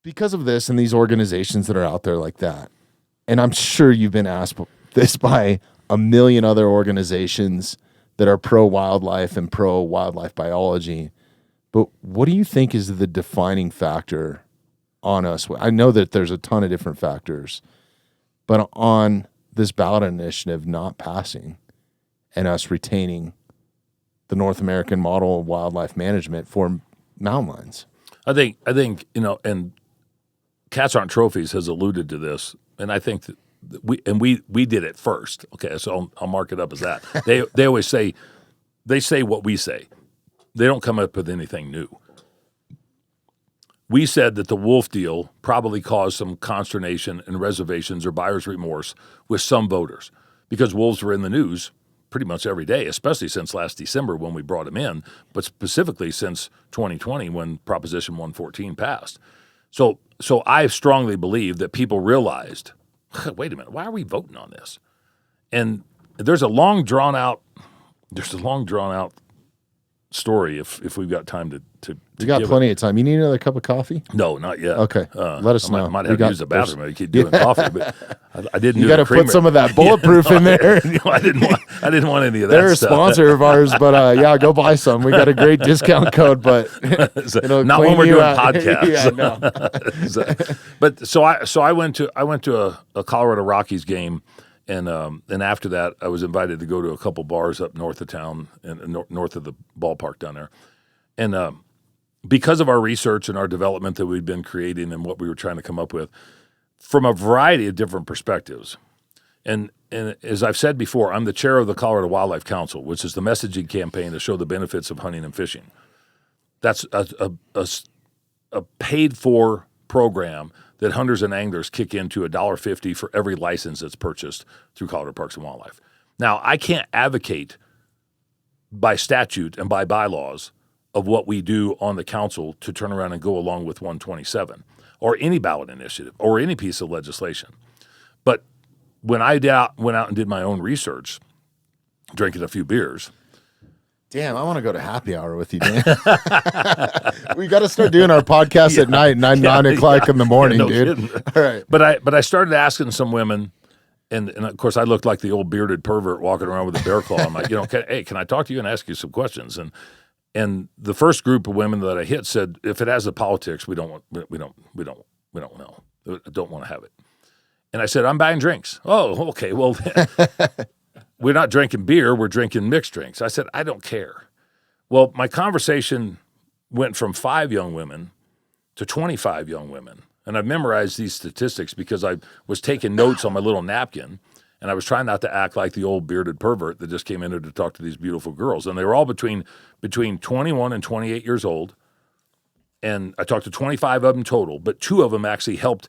because of this and these organizations that are out there like that, and I'm sure you've been asked this by a million other organizations that are pro-wildlife and pro-wildlife biology, but what do you think is the defining factor on us? I know that there's a ton of different factors, but on this ballot initiative not passing and us retaining the North American model of wildlife management for mountain lions. I think and Cats Aren't Trophies has alluded to this, and I think that we did it first. Okay, so I'll mark it up as that. They always say what we say. They don't come up with anything new. We said that the wolf deal probably caused some consternation and reservations or buyer's remorse with some voters because wolves were in the news pretty much every day, especially since last December when we brought them in, but specifically since 2020 when Proposition 114 passed. So I strongly believe that people realized, wait a minute, why are we voting on this? And there's a long drawn out story if we've got time to you got plenty of time. You need another cup of coffee? No, not yet. Okay, let us know. I might have to use the bathroom. I keep doing coffee, but I didn't. You got to put some of that bulletproof in there. I didn't want any of that. They're stuff. a sponsor of ours, but yeah, go buy some. We got a great discount code, but not when we're doing podcasts. Yeah, no. But so I went to a Colorado Rockies game. And after that, I was invited to go to a couple bars up north of town and north of the ballpark down there. And because of our research and our development that we'd been creating and what we were trying to come up with from a variety of different perspectives. And as I've said before, I'm the chair of the Colorado Wildlife Council, which is the messaging campaign to show the benefits of hunting and fishing. That's a paid-for program that hunters and anglers kick into $1.50 for every license that's purchased through Colorado Parks and Wildlife. Now, I can't advocate by statute and by bylaws of what we do on the council to turn around and go along with 127 or any ballot initiative or any piece of legislation. But when I went out and did my own research, drinking a few beers. Damn, I want to go to happy hour with you, Dan. We got to start doing our podcast at night, 9 o'clock in the morning, dude. Kidding. All right. But I started asking some women, and of course I looked like the old bearded pervert walking around with a bear claw. I'm like, can I talk to you and ask you some questions? And the first group of women that I hit said, if it has the politics, we don't know. I don't want to have it. And I said, I'm buying drinks. Oh, okay. Well, we're not drinking beer. We're drinking mixed drinks. I said, I don't care. Well, my conversation went from 5 young women to 25 young women. And I've memorized these statistics because I was taking notes on my little napkin, and I was trying not to act like the old bearded pervert that just came in here to talk to these beautiful girls. And they were all between 21 and 28 years old. And I talked to 25 of them total, but 2 of them actually helped.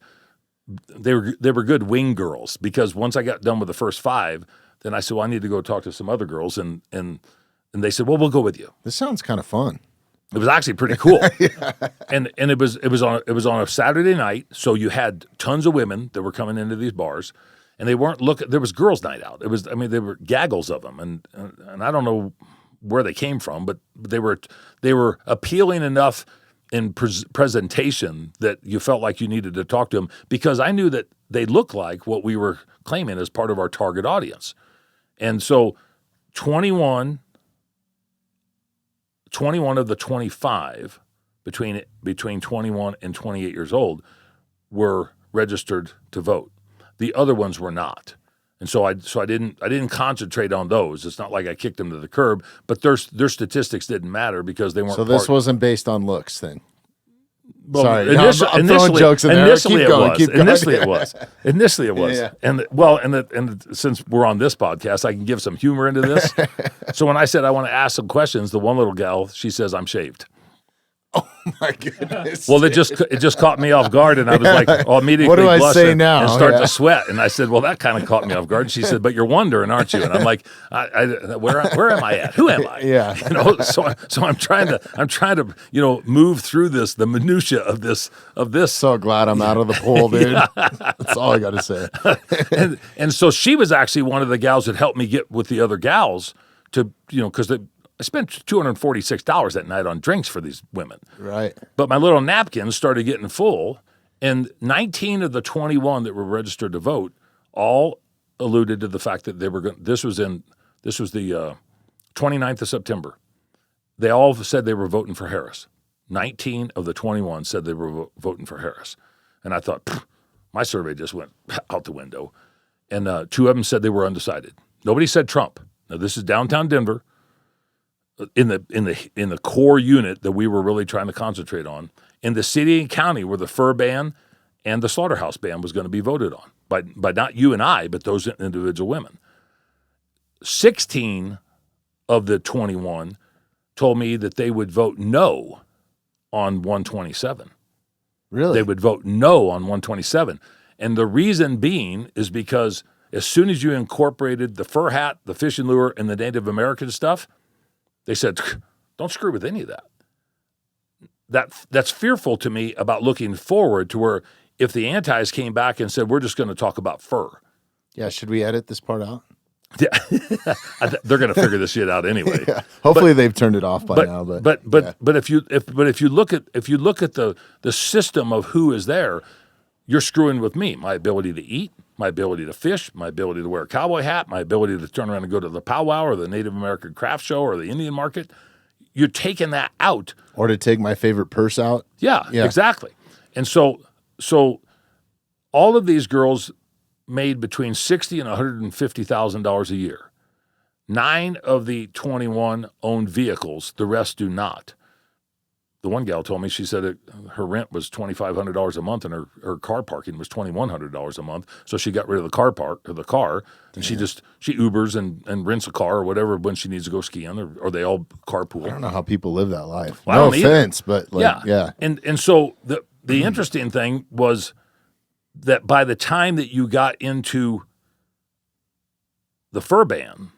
They were good wing girls because once I got done with the first 5, then I said, well, I need to go talk to some other girls. And they said, well, we'll go with you. This sounds kind of fun. It was actually pretty cool. Yeah. And it was on a Saturday night. So you had tons of women that were coming into these bars, and they weren't looking. There was girls' night out. There were gaggles of them, and I don't know where they came from, but they were appealing enough in presentation that you felt like you needed to talk to them because I knew that they looked like what we were claiming as part of our target audience. And so 21 of the 25 between 21 and 28 years old were registered to vote. The other ones were not. And so I didn't concentrate on those. It's not like I kicked them to the curb, but their statistics didn't matter because they weren't. So this wasn't based on looks then. Well, sorry, I'm throwing jokes in there. Initially Keep going. Initially it was. Yeah. And since we're on this podcast, I can give some humor into this. So when I said I want to ask some questions, the one little gal, she says I'm shaved. Oh my goodness! Well, it just caught me off guard, and I was like, "Oh, immediately what do I blush say and, now?" And start to sweat. And I said, "Well, that kind of caught me off guard." And she said, "But you're wondering, aren't you?" And I'm like, "Where am I at? Who am I?" Yeah. So I'm trying to move through the minutia of this. So glad I'm out of the pool, dude. Yeah. That's all I got to say. and so she was actually one of the gals that helped me get with the other gals to because I spent $246 that night on drinks for these women. Right. But my little napkins started getting full, And 19 of the 21 that were registered to vote all alluded to the fact that they were going. This was the 29th of September. They all said they were voting for Harris. 19 of the 21 said they were voting for Harris. And I thought, my survey just went out the window. And 2 of them said they were undecided. Nobody said Trump. Now this is downtown Denver, in the core unit that we were really trying to concentrate on, in the city and county where the fur ban and the slaughterhouse ban was going to be voted on by not you and I, but those individual women. 16 of the 21 told me that they would vote no on 127. Really? They would vote no on 127. And the reason being is because as soon as you incorporated the fur hat, the fishing lure, and the Native American stuff, they said, don't screw with any of that. That's fearful to me about looking forward to where if the antis came back and said, we're just going to talk about fur. Yeah, should we edit this part out? Yeah. They're going to figure this shit out anyway. Yeah. Hopefully they've turned it off by now. But if you look at the system of who is there, you're screwing with me. My ability to eat, my ability to fish, my ability to wear a cowboy hat, my ability to turn around and go to the powwow or the Native American craft show or the Indian market. You're taking that out. Or to take my favorite purse out. Yeah, exactly. And so all of these girls made between $60,000 and $150,000 a year. 9 of the 21 owned vehicles. The rest do not. The one gal told me, she said her rent was $2,500 a month and her car parking was $2,100 a month. So she got rid of the car and she Ubers and rents a car or whatever when she needs to go skiing or they all carpool. I don't know how people live that life. Well, no offense, but yeah. And so the interesting thing was that by the time that you got into the fur ban,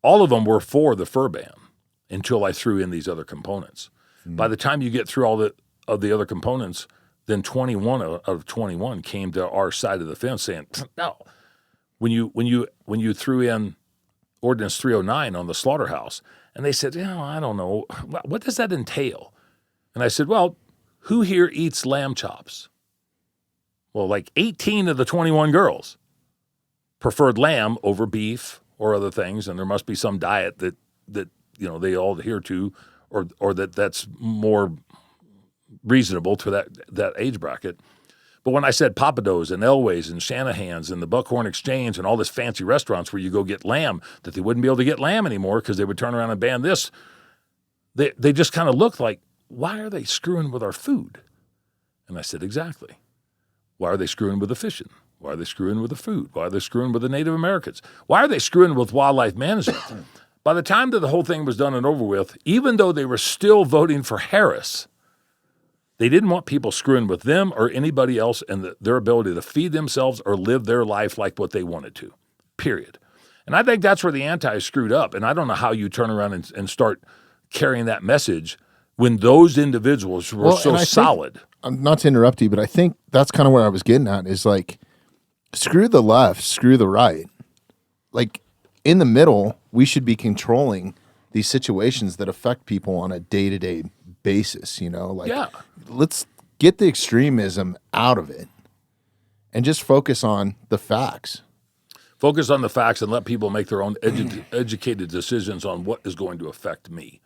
all of them were for the fur ban until I threw in these other components. By the time you get through all of the other components, then 21 of 21 came to our side of the fence saying, no. When you threw in Ordinance 309 on the slaughterhouse, and they said, I don't know, what does that entail? And I said, well, who here eats lamb chops? Well, like 18 of the 21 girls preferred lamb over beef or other things, and there must be some diet that they all adhere to, or that's more reasonable to that age bracket. But when I said Papados and Elway's and Shanahan's and the Buckhorn Exchange and all this fancy restaurants where you go get lamb, that they wouldn't be able to get lamb anymore because they would turn around and ban this, they just kind of looked like, why are they screwing with our food? And I said, exactly. Why are they screwing with the fishing? Why are they screwing with the food? Why are they screwing with the Native Americans? Why are they screwing with wildlife management? By the time that the whole thing was done and over with, even though they were still voting for Harris, they didn't want people screwing with them or anybody else and their ability to feed themselves or live their life like what they wanted to, period. And I think that's where the anti screwed up. And I don't know how you turn around and start carrying that message when those individuals were so solid. Not to interrupt you, but I think that's kind of where I was getting at is like, screw the left, screw the right. Like in the middle, we should be controlling these situations that affect people on a day-to-day basis, let's get the extremism out of it and just focus on the facts. Focus on the facts and let people make their own educated decisions on what is going to affect me.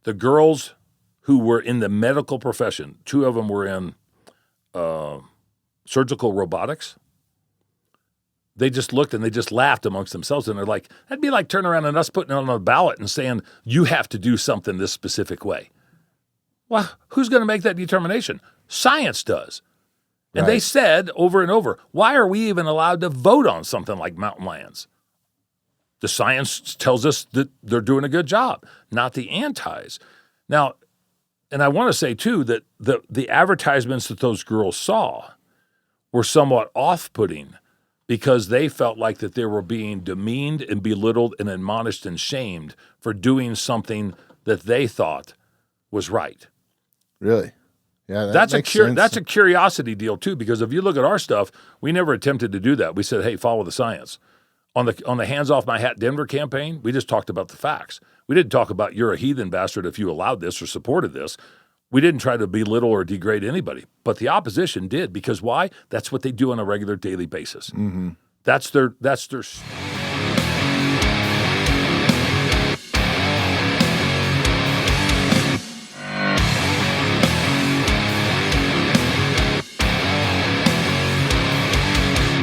The girls who were in the medical profession, 2 of them were in surgical robotics. They just looked and they just laughed amongst themselves. And they're like, that'd be like turning around and us putting it on a ballot and saying, you have to do something this specific way. Well, who's going to make that determination? Science does. And They said over and over, why are we even allowed to vote on something like mountain lions? The science tells us that they're doing a good job, not the antis. Now, and I want to say, too, that the advertisements that those girls saw were somewhat off-putting because they felt like that they were being demeaned and belittled and admonished and shamed for doing something that they thought was right. Really? Yeah, that's a curiosity deal too, because if you look at our stuff, we never attempted to do that. We said, "Hey, follow the science." On the Hands Off My Hat Denver campaign, we just talked about the facts. We didn't talk about you're a heathen bastard if you allowed this or supported this. We didn't try to belittle or degrade anybody, but the opposition did because why? That's what they do on a regular daily basis. That's their